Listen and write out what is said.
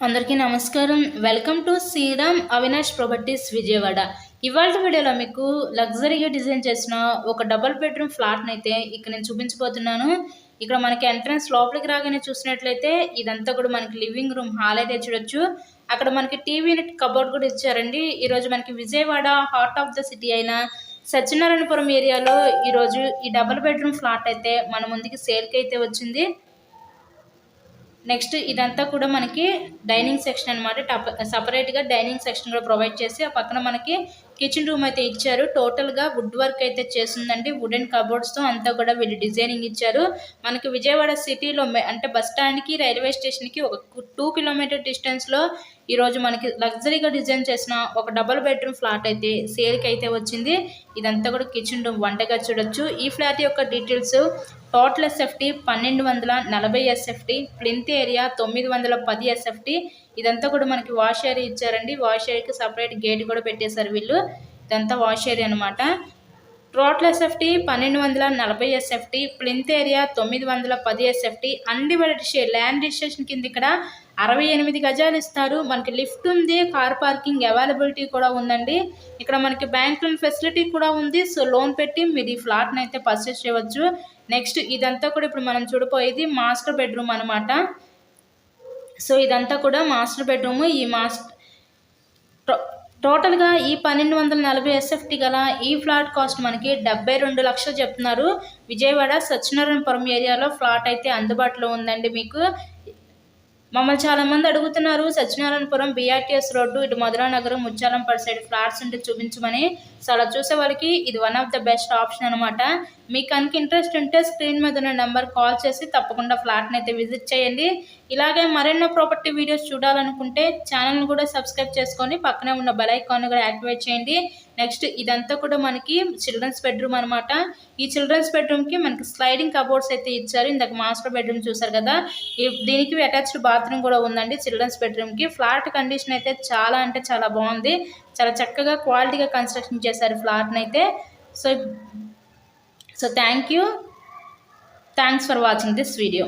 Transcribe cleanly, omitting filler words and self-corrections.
అందరికీ నమస్కారం. Welcome to Sriram Avinash properties Vijayawada. ఇవాళ వీడియోలో మీకు లగ్జరీగా డిజైన్ చేసిన ఒక డబుల్ బెడ్రూమ్ ఫ్లాట్ని అయితే ఇక్కడ నేను చూపించబోతున్నాను. ఇక్కడ మనకి ఎంట్రన్స్ లోపలికి రాగానే చూసినట్లయితే ఇదంతా కూడా మనకి లివింగ్ రూమ్ హాల్ అయితే చూడొచ్చు. అక్కడ మనకి టీవీ యూనిట్ కబోర్డ్ కూడా ఇచ్చారండి. ఈరోజు మనకి Vijayawada heart of the city అయిన సత్యనారాయణపురం ఏరియాలో ఈరోజు ఈ డబుల్ బెడ్రూమ్ ఫ్లాట్ అయితే మన ముందుకి సేల్కి అయితే వచ్చింది. నెక్స్ట్ ఇదంతా కూడా మనకి డైనింగ్ సెక్షన్ అనమాట. సపరేట్గా డైనింగ్ సెక్షన్ కూడా ప్రొవైడ్ చేసి ఆ పక్కన మనకి కిచెన్ రూమ్ అయితే ఇచ్చారు. టోటల్గా వుడ్ వర్క్ అయితే చేస్తుందండి. వుడెన్ కబోర్డ్స్తో అంతా కూడా వీళ్ళు డిజైనింగ్ ఇచ్చారు. మనకి విజయవాడ సిటీలో అంటే బస్ స్టాండ్కి రైల్వే స్టేషన్కి ఒక 2 కిలోమీటర్ డిస్టెన్స్లో ఈరోజు మనకి లగ్జరీగా డిజైన్ చేసిన ఒక డబుల్ బెడ్రూమ్ ఫ్లాట్ అయితే సేల్కి అయితే వచ్చింది. ఇదంతా కూడా కిచెన్ రూమ్, వంటగా చూడొచ్చు. ఈ ఫ్లాట్ యొక్క details total SFT 1240 SFT, plinth area 910 SFT. ఇదంతా కూడా మనకి వాష్ ఏరియా ఇచ్చారండి. వాష్ ఏరియాకి సపరేట్ గేట్ కూడా పెట్టేశారు వీళ్ళు. ఇదంతా వాష్ ఏరియా అనమాట. Total SFT 1240 SFT, plinth area 910 SFT. Undivided share land registration కింద ఇక్కడ 68 గజాలు ఇస్తారు. మనకి లిఫ్ట్ ఉంది, కార్ పార్కింగ్ అవైలబిలిటీ కూడా ఉందండి. ఇక్కడ మనకి బ్యాంక్ లోన్ ఫెసిలిటీ కూడా ఉంది. సో లోన్ పెట్టి మీరు ఈ ఫ్లాట్ని అయితే పర్చేస్ చేయవచ్చు. నెక్స్ట్ ఇదంతా కూడా ఇప్పుడు మనం చూడపోయేది మాస్టర్ బెడ్రూమ్ అనమాట. సో ఇదంతా కూడా మాస్టర్ బెడ్రూమ్. ఈ టోటల్గా ఈ 1240 ఎస్ఎఫ్టీ గల ఈ ఫ్లాట్ కాస్ట్ మనకి 72 లక్షలు చెప్తున్నారు. విజయవాడ సత్యనారాయణపురం ఏరియాలో ఫ్లాట్ అయితే అందుబాటులో ఉందండి. మీకు మమ్మల్ని చాలామంది అడుగుతున్నారు సత్యనారాయణపురం BRTS రోడ్డు ఇటు మధురానగరం ముత్యాలంపేట సైడ్ ఫ్లాట్స్ ఉంటే చూపించమని. సో అలా చూసే వాళ్ళకి ఇది one of the best option అనమాట. మీకు కనుక ఇంట్రెస్ట్ ఉంటే స్క్రీన్ మీద ఉన్న నెంబర్ కాల్ చేసి తప్పకుండా ఫ్లాట్ని అయితే విజిట్ చేయండి. ఇలాగే మరెన్నో ప్రాపర్టీ వీడియోస్ చూడాలనుకుంటే ఛానల్ని కూడా సబ్స్క్రైబ్ చేసుకొని పక్కనే ఉన్న బెల్ ఐకాన్ కూడా యాక్టివేట్ చేయండి. నెక్స్ట్ ఇదంతా కూడా మనకి చిల్డ్రన్స్ బెడ్రూమ్ అనమాట. ఈ చిల్డ్రన్స్ బెడ్రూమ్కి మనకి స్లైడింగ్ కబోర్డ్స్ అయితే ఇచ్చారు. ఇందాక మాస్టర్ బెడ్రూమ్ చూసారు కదా, దీనికి అటాచ్డ్ బాత్రూమ్ కూడా ఉందండి. చిల్డ్రన్స్ బెడ్రూమ్కి ఫ్లాట్ కండిషన్ అయితే చాలా అంటే చాలా బాగుంది. చాలా చక్కగా క్వాలిటీగా కన్స్ట్రక్షన్ చేశారు ఫ్లాట్ని అయితే. So thanks for watching this video.